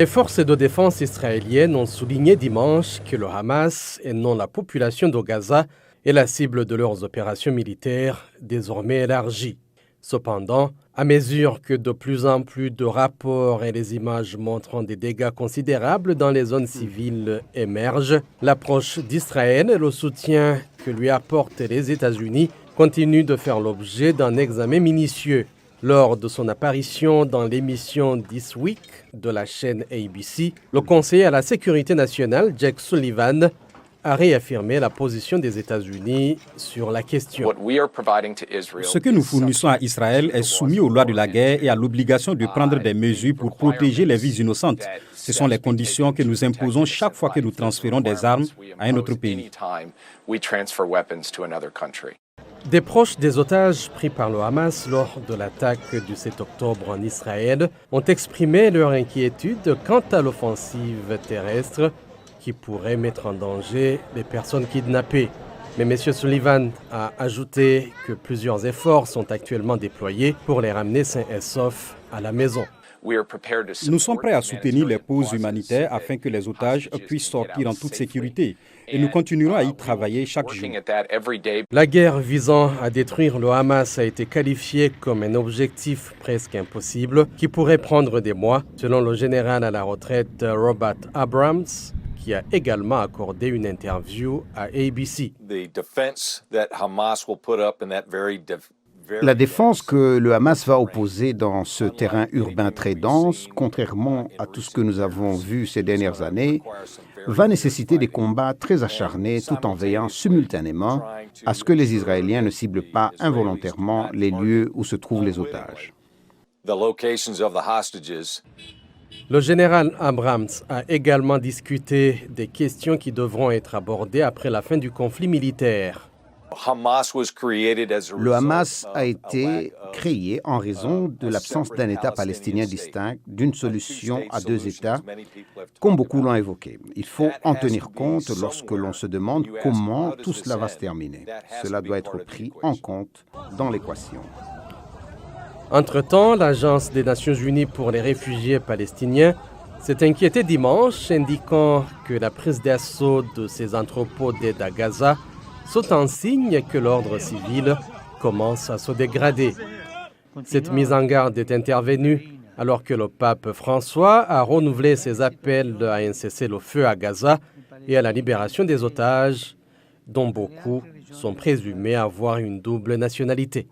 Les forces de défense israéliennes ont souligné dimanche que le Hamas et non la population de Gaza est la cible de leurs opérations militaires désormais élargies. Cependant, à mesure que de plus en plus de rapports et les images montrant des dégâts considérables dans les zones civiles émergent, l'approche d'Israël et le soutien que lui apportent les États-Unis continuent de faire l'objet d'un examen minutieux. Lors de son apparition dans l'émission This Week de la chaîne ABC, le conseiller à la sécurité nationale, Jake Sullivan, a réaffirmé la position des États-Unis sur la question. Ce que nous fournissons à Israël est soumis aux lois de la guerre et à l'obligation de prendre des mesures pour protéger les vies innocentes. Ce sont les conditions que nous imposons chaque fois que nous transférons des armes à un autre pays. Des proches des otages pris par le Hamas lors de l'attaque du 7 octobre en Israël ont exprimé leur inquiétude quant à l'offensive terrestre qui pourrait mettre en danger les personnes kidnappées. Mais M. Sullivan a ajouté que plusieurs efforts sont actuellement déployés pour les ramener sains et saufs à la maison. Nous sommes prêts à soutenir les pauses humanitaires afin que les otages puissent sortir en toute sécurité et nous continuerons à y travailler chaque jour. La guerre visant à détruire le Hamas a été qualifiée comme un objectif presque impossible qui pourrait prendre des mois, selon le général à la retraite Robert Abrams, qui a également accordé une interview à ABC. La défense que le Hamas va opposer dans ce terrain urbain très dense, contrairement à tout ce que nous avons vu ces dernières années, va nécessiter des combats très acharnés tout en veillant simultanément à ce que les Israéliens ne ciblent pas involontairement les lieux où se trouvent les otages. Le général Abrams a également discuté des questions qui devront être abordées après la fin du conflit militaire. Le Hamas a été créé en raison de l'absence d'un État palestinien distinct, d'une solution à deux États, comme beaucoup l'ont évoqué. Il faut en tenir compte lorsque l'on se demande comment tout cela va se terminer. Cela doit être pris en compte dans l'équation. Entre-temps, l'Agence des Nations Unies pour les réfugiés palestiniens s'est inquiétée dimanche, indiquant que la prise d'assaut de ces entrepôts d'aide à Gaza sont un signe que l'ordre civil commence à se dégrader. Cette mise en garde est intervenue alors que le pape François a renouvelé ses appels à un cessez-le-feu à Gaza et à la libération des otages, dont beaucoup sont présumés avoir une double nationalité.